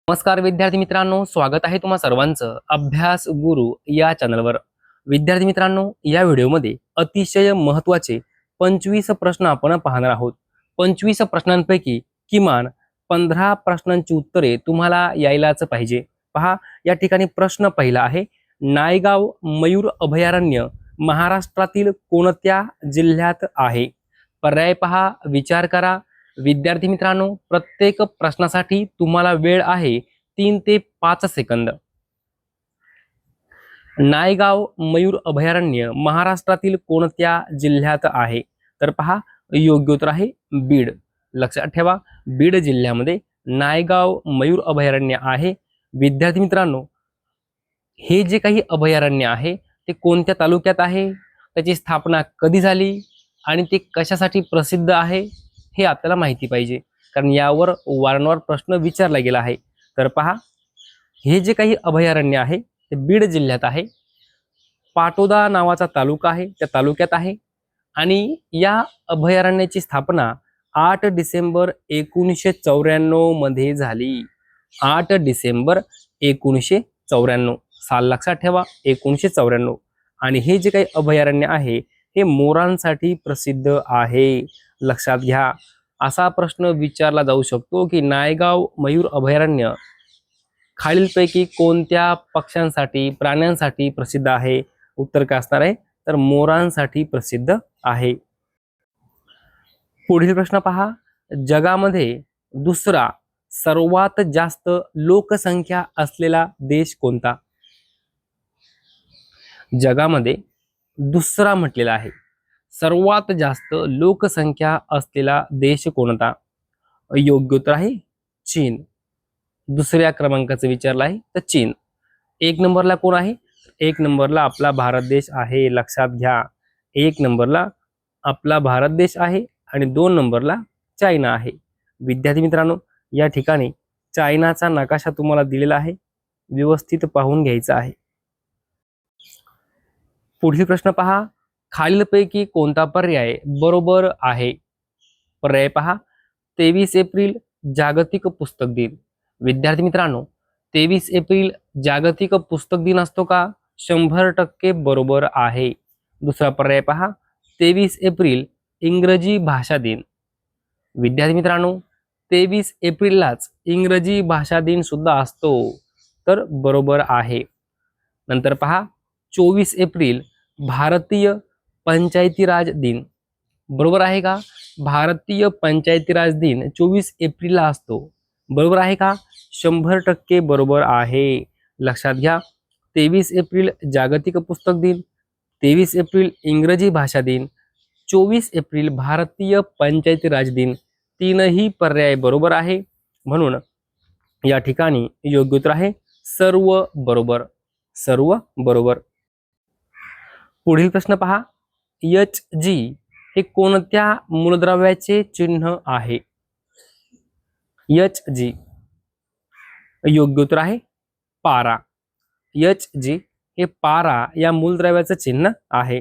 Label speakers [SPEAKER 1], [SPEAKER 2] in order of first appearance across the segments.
[SPEAKER 1] नमस्कार विद्यार्थी मित्रांनो, स्वागत आहे तुम्हा सर्वांचं अभ्यास गुरु या चॅनलवर। विद्यार्थी मित्रांनो, या व्हिडिओमध्ये अतिशय महत्त्वाचे 25 प्रश्न आपण पाहणार आहोत। 25 प्रश्नांपैकी किमान 15 प्रश्नांची उत्तरे तुम्हाला यायलाच पाहिजे। पहा, या ठिकाणी प्रश्न पहिला आहे, नायगाव मयूर अभयारण्य महाराष्ट्रातील कोणत्या जिल्ह्यात आहे? पर्याय पहा, विचार करा। विद्यार्थी मित्रांनो, प्रत्येक प्रश्नासाठी तुम्हाला वेळ आहे 3 ते 5 सेकंद। नायगाव मयूर अभयारण्य महाराष्ट्रातील कोणत्या जिल्ह्यात आहे? तर पहा, योग्य उत्तर आहे बीड। लक्षात ठेवा, बीड जिल्ह्यामध्ये नायगाव मयूर अभयारण्य आहे। विद्यार्थी मित्रांनो, हे जे काही अभयारण्य आहे ते कोणत्या तालुक्यात आहे, त्याची स्थापना कधी झाली आणि ते कशासाठी प्रसिद्ध आहे हे आपल्याला माहिती पाहिजे, कारण यावर वारंवार प्रश्न विचारला गेला आहे। तर पहा, हे जे काही अभयारण्य आहे ते बीड जिल्ह्यात आहे। पाटोदा नावाचा तालुका आहे, त्या तालुक्यात आहे आणि या अभयारण्याची स्थापना 8 डिसेंबर 1994 मध्ये झाली। 8 डिसेंबर 1994 साल लक्षात ठेवा, 1994। आणि हे जे काही अभयारण्य आहे हे मोरांसाठी प्रसिद्ध आहे, लक्षात घ्या। असा प्रश्न विचारला जाऊ शकतो की नायगाव मयूर अभयारण्य खालीलपैकी कोणत्या पक्ष्यांसाठी प्राण्यांसाठी प्रसिद्ध आहे? उत्तर काय असणार आहे? तर मोरांसाठी प्रसिद्ध आहे। पुढील प्रश्न पहा, जगामध्ये दुसरा सर्वात जास्त लोकसंख्या असलेला देश कोणता? जगामध्ये दुसरा म्हटलेला आहे, सर्वात जास्त लोकसंख्या असलेला देश कोणता? योग्य उत्तर आहे चीन। दुसऱ्या क्रमांकाचं विचारलं आहे तर चीन। 1 नंबरला कोण आहे? 1 नंबरला आपला भारत देश आहे, लक्षात घ्या। 1 नंबरला आपला भारत देश आहे आणि 2 नंबरला चायना आहे। विद्यार्थी मित्रांनो, या ठिकाणी चायनाचा नकाशा तुम्हाला दिलेला आहे, व्यवस्थित पाहून घ्यायचा आहे। पुढील प्रश्न पहा, खालीलपैकी कोणता पर्याय बरोबर आहे? पर्याय पहा, 23 एप्रिल जागतिक पुस्तक दिन। विद्यार्थी मित्रांनो, 23 एप्रिल जागतिक पुस्तक दिन असतो का? 100% बरोबर आहे। दुसरा पर्याय पहा, 23 एप्रिल इंग्रजी भाषा दिन। विद्यार्थी मित्रांनो, 23 एप्रिललाच इंग्रजी भाषा दिन सुद्धा असतो, तर बरोबर आहे। नंतर पहा, 24 एप्रिल भारतीय पंचायती राज दिन। बरोबर आहे का? भारतीय पंचायती राज दिन 24 एप्रिलला असतो, बरोबर आहे का? 100% बरोबर आहे, लक्षात घ्या। 23 एप्रिल जागतिक पुस्तक दिन, 23 एप्रिल इंग्रजी भाषा दिन, 24 एप्रिल भारतीय पंचायती राज दिन, तीनही पर्याय बरोबर आहे। म्हणून या ठिकाणी योग्य उत्तर आहे सर्व बरोबर, सर्व बरोबर। पुढील प्रश्न पहा, HG हे कोणत्या मूलद्रव्याचे चिन्ह आहे? HG योग्य उत्तर आहे पारा। HG हे पारा या मूलद्रव्याचं चिन्ह आहे।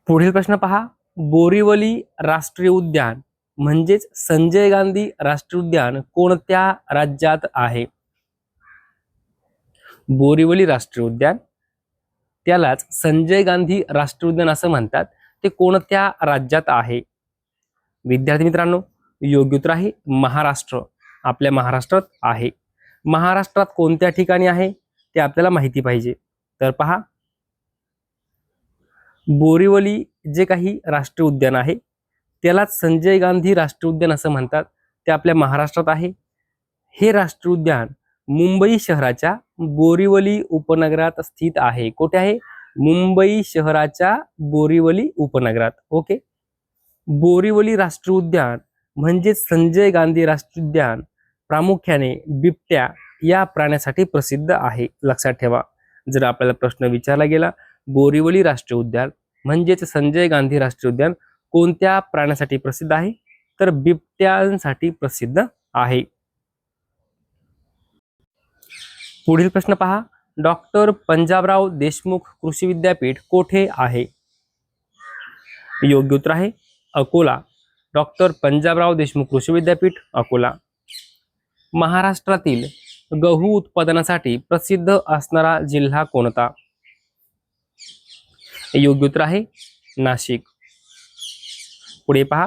[SPEAKER 1] पुढील प्रश्न पहा, बोरिवली राष्ट्रीय उद्यान म्हणजेच संजय गांधी राष्ट्रीय उद्यान कोणत्या राज्यात आहे? बोरिवली राष्ट्रीय उद्यान, त्यालाच संजय गांधी राष्ट्रीय उद्यान असं म्हणतात, ते कोणत्या राज्यात आहे? विद्यार्थी मित्रांनो, योग्य उत्तर आहे महाराष्ट्र। आपल्या महाराष्ट्रात आहे। महाराष्ट्रात कोणत्या ठिकाणी आहे ते आपल्याला माहिती पाहिजे। तर पहा, बोरिवली जे काही राष्ट्रीय उद्यान आहे त्यालाच संजय गांधी राष्ट्रीय उद्यान असं म्हणतात, ते आपल्या महाराष्ट्रात आहे। हे राष्ट्रीय उद्यान मुंबई शहराच्या बोरिवली उपनगरात स्थित आहे। कुठे आहे? मुंबई शहराच्या बोरिवली उपनगरात। ओके, बोरिवली राष्ट्रीय उद्यान म्हणजे संजय गांधी राष्ट्रीय उद्यान प्रामुख्याने बिबट्या या प्राण्यासाठी प्रसिद्ध आहे, लक्षात ठेवा। जर आपल्याला प्रश्न विचारला गेला, बोरिवली राष्ट्रीय उद्यान म्हणजेच संजय गांधी राष्ट्रीय उद्यान कोणत्या प्राण्यासाठी प्रसिद्ध आहे? तर बिबट्यांसाठी प्रसिद्ध आहे। पुढील प्रश्न पहा, डॉक्टर पंजाबराव देशमुख कृषी विद्यापीठ कोठे आहे? योग्य उत्तर आहे अकोला। डॉक्टर पंजाबराव देशमुख कृषी विद्यापीठ अकोला। महाराष्ट्रातील गहू उत्पादनासाठी प्रसिद्ध असणारा जिल्हा कोणता? योग्य उत्तर आहे नाशिक. पुढे पहा,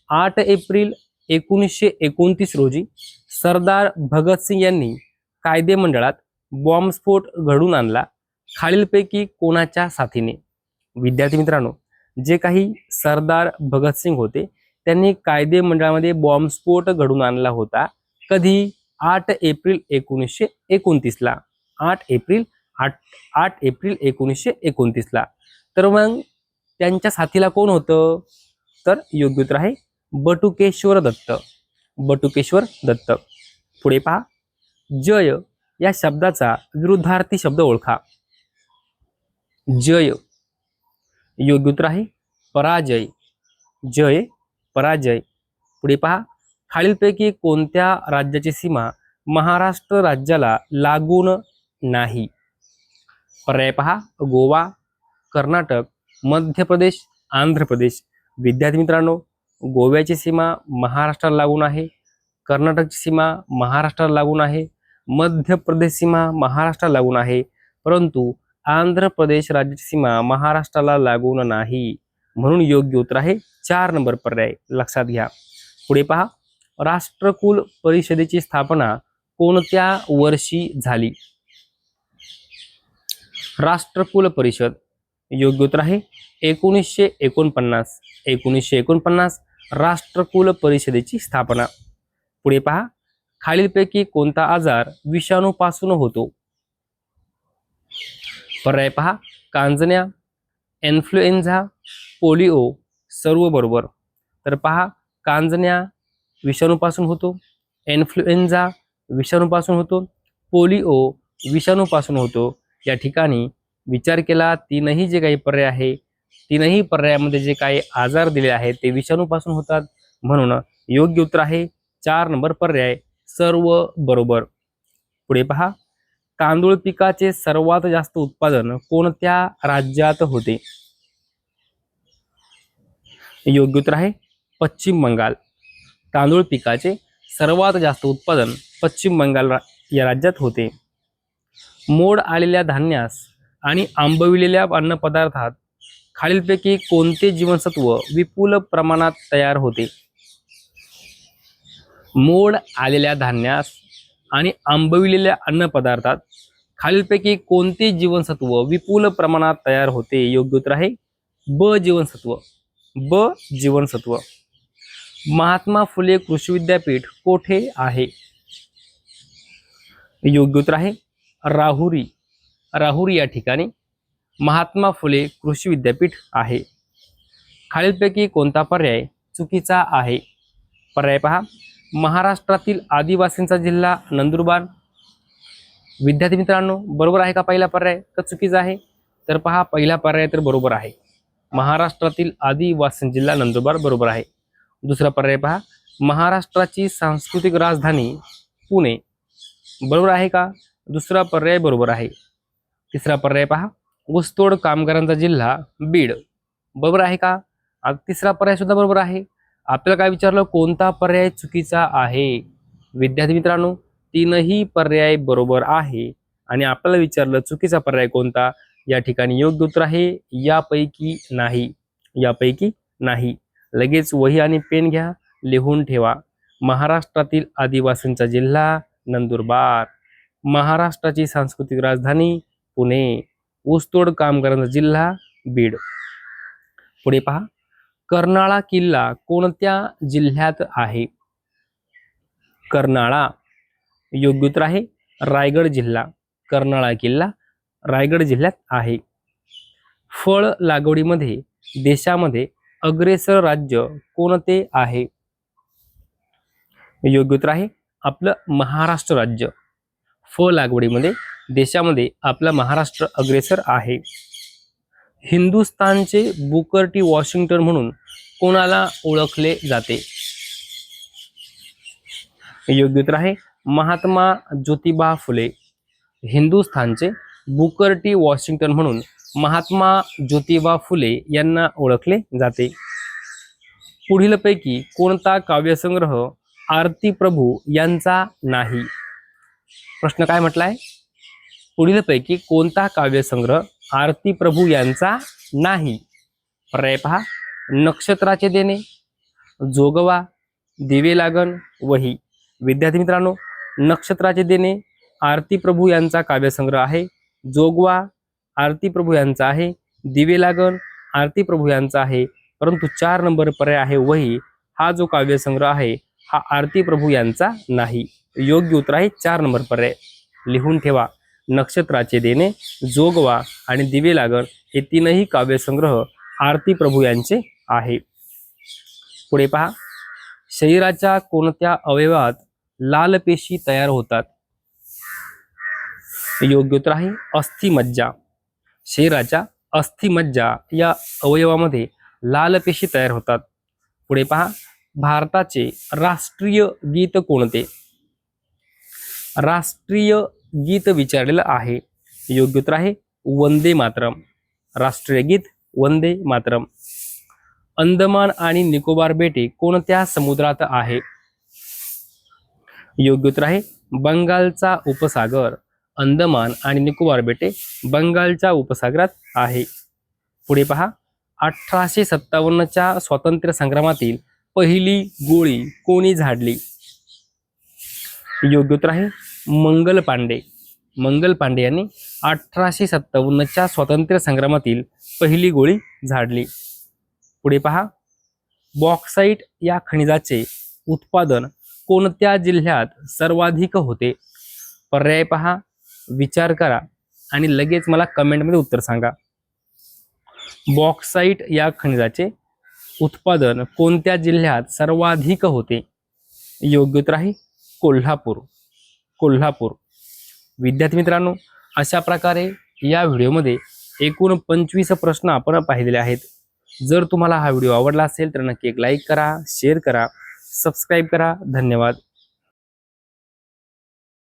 [SPEAKER 1] 8 एप्रिल 1929 रोजी सरदार भगतसिंग यांनी कायदे मंडळात बॉम्बस्फोट घडवून आणला, खालीलपैकी कोणाच्या साथीने? विद्यार्थी मित्रांनो, जे काही सरदार भगतसिंग होते त्यांनी कायदे मंडळामध्ये बॉम्बस्फोट घडवून आणला होता. कधी? 8 एप्रिल 1929 ला. 8 एप्रिल 1929 ला. तर मग त्यांच्या साथीला कोण होतं? तर योग्य उत्तर आहे बटुकेश्वर दत्त. बटुकेश्वर दत्त. पुढे पहा, जय या शब्दाचा विरुद्धार्थी शब्द ओळखा. जय. योग्य उत्तर आहे पराजय. जय, पराजय. पुढे पहा, खालीलपैकी कोणत्या राज्याची सीमा महाराष्ट्र राज्याला लागून नाही? पर्याय पहा, गोवा, कर्नाटक, मध्य प्रदेश, आंध्र प्रदेश. विद्यार्थी मित्रांनो, गोव्याची सीमा महाराष्ट्राला लागून आहे, कर्नाटकची सीमा महाराष्ट्राला लागून आहे, मध्य प्रदेश सीमा महाराष्ट्राला लागून आहे, परंतु आंध्र प्रदेश राज्याची सीमा महाराष्ट्राला लागून नाही. म्हणून योग्य उत्तर आहे 4 नंबर पर्याय. लक्षात घ्या. पुढे पहा, राष्ट्रकुल परिषदेची स्थापना कोणत्या वर्षी झाली? राष्ट्रकुल परिषद. योग्य उत्तर आहे 1949. 1949 राष्ट्रकुल परिषदेची स्थापना. पुढे पहा, खालीलपैकी कोणता आजार विषाणूपासून होतो? पर्याय पहा, कांजण्या, इन्फ्लुएन्झा, पोलिओ. सर्व बरोबर. तर पहा, कांजण्या विषाणूपासून होतो, इन्फ्लुएन्झा विषाणूपासून होतो, पोलिओ विषाणूपासून होतो. या ठिकाणी विचार केला, तीनही जे काही पर्याय आहे, तीनही पर्यायामध्ये जे काही आजार दिले आहेत ते विषाणूपासून होतात. म्हणून योग्य उत्तर आहे 4 नंबर पर्याय. सर्व बरोबर. पुढे पहा, तांदूळ पिकाचे सर्वात जास्त उत्पादन कोणत्या राज्यात होते? योग्य उत्तर आहे पश्चिम बंगाल. तांदूळ पिकाचे सर्वात जास्त उत्पादन पश्चिम बंगाल या राज्यात होते. मोड आलेल्या धान्यास आणि आंबविलेल्या अन्नपदार्थात खालीलपैकी कोणते जीवनसत्व विपुल प्रमाणात तयार होते? मोड आलेल्या धान्यास आणि आंबविलेल्या अन्नपदार्थात खालीलपैकी कोणते जीवनसत्व विपुल प्रमाणात तयार होते? योग्य उत्तर आहे ब जीवनसत्व. ब जीवनसत्व. महात्मा फुले कृषी विद्यापीठ कोठे आहे? योग्य उत्तर आहे राहुरी. राहुरी या ठिकाणी महात्मा फुले कृषी विद्यापीठ आहे. खालीलपैकी कोणता पर्याय चुकीचा आहे? पर्याय पहा, महाराष्ट्रातील आदिवासींचा जिल्हा नंदुरबार. विद्यार्थी मित्रांनो, बरोबर आहे का पहिला पर्याय का चुकीचा आहे? तर पहा, पहिला पर्याय तर बरोबर आहे. महाराष्ट्रातील आदिवासी जिल्हा नंदुरबार बरोबर आहे. दुसरा पर्याय पहा, महाराष्ट्राची सांस्कृतिक राजधानी पुणे. बरोबर आहे का? दुसरा पर्याय बरोबर आहे. तिसरा पर्याय पहा, ऊसतोड कामगारांचा जिल्हा बीड. बरोबर आहे का? तिसरा पर्याय सुद्धा बरोबर आहे. आपल्याला काय विचारलं, कोणता पर्याय चुकीचा आहे? विद्यार्थी मित्रांनो, तीनही पर्याय बरोबर आहे आणि आपल्याला विचारलं चुकीचा पर्याय कोणता. या ठिकाणी योग्य उत्तर आहे यापैकी नाही. यापैकी नाही. लगेच वही आणि पेन घ्या, लिहून ठेवा. महाराष्ट्रातील आदिवासींचा जिल्हा नंदुरबार, महाराष्ट्राची सांस्कृतिक राजधानी पुणे, ऊसतोड कामगारांचा जिल्हा बीड. पुढे पहा, कर्नाळा किल्ला कोणत्या जिल्ह्यात आहे? कर्नाळा. योग्य उत्तर आहे रायगड जिल्हा. कर्नाळा किल्ला रायगड जिल्ह्यात आहे. फळ लागवडीमध्ये देशामध्ये अग्रेसर राज्य कोणते आहे? योग्य उत्तर आहे आपलं महाराष्ट्र राज्य. फळ लागवडीमध्ये देशामध्ये आपला महाराष्ट्र अग्रेसर आहे. हिंदुस्थानचे बुकर टी वॉशिंग्टन म्हणून कोणाला ओळखले जाते? योग्य उत्तर आहे Mahatma Jyotiba Phule. हिंदुस्थानचे Booker T Washington म्हणून महात्मा ज्योतिबा फुले यांना ओळखले जाते. पुढीलपैकी कोणता काव्यसंग्रह आरती प्रभू यांचा नाही. प्रश्न काय म्हटलाय? पुढीलपैकी कोणता काव्यसंग्रह आरती प्रभू यांचा नाही? पर्याय पहा, नक्षत्राचे देणे, जोगवा, दिवे लागण, वही. विद्यार्थी मित्रांनो, नक्षत्राचे देणे आरती प्रभू यांचा काव्यसंग्रह आहे. जोगवा आरती प्रभू यांचा आहे. दिवे लागण आरती प्रभू यांचा आहे. परंतु 4 नंबर पर्याय आहे वही, हा जो काव्यसंग्रह आहे हा आरती प्रभू यांचा नाही. योग्य उत्तर आहे 4 नंबर पर्याय. लिहून ठेवा. नक्षत्राचे देणे, जोगवा आणि दिवे लागण हे तीनही काव्यसंग्रह आरती प्रभू यांचे आहे. पुढे पहा, शरीराच्या कोणत्या अवयवात लाल पेशी तयार होतात? योग्य उत्तर आहे अस्थिमज्जा. शरीराच्या अस्थिमज्जा या अवयवामध्ये लाल पेशी तयार होतात. पुढे पहा, भारताचे राष्ट्रीय गीत कोणते? राष्ट्रीय गीत विचारलेलं आहे. योग्य उत्तर आहे वंदे मातरम. राष्ट्रीय गीत वंदे मातरम. अंदमान आणि निकोबार बेटे कोणत्या समुद्रात आहे? योग्य उत्तर आहे बंगालचा उपसागर. अंदमान आणि निकोबार बेटे बंगालच्या उपसागरात आहे. पुढे पहा, 1857च्या स्वातंत्र्य संग्रामातील पहिली गोळी कोणी झाडली? योग्य उत्तर आहे मंगल पांडे. मंगल पांडे यांनी 1857च्या स्वातंत्र्य संग्रामातील पहिली गोळी झाडली. पुढे पहा, बॉक्साईट या खनिजाचे उत्पादन कोणत्या जिल्ह्यात सर्वाधिक होते? पर्याय पहा, विचार करा आणि लगेच मला कमेंटमध्ये उत्तर सांगा. बॉक्साईट या खनिजाचे उत्पादन कोणत्या जिल्ह्यात सर्वाधिक होते? योग्य उत्तर आहे कोल्हापूर. कोल्हापूर. विद्यार्थी मित्रांनो, अशा प्रकारे या व्हिडिओमध्ये एकूण 25 प्रश्न आपण पाहिलेले आहेत. जर तुम्हाला हा व्हिडिओ आवडला असेल तर नक्की एक लाईक करा, शेअर करा, सबस्क्राईब करा. धन्यवाद.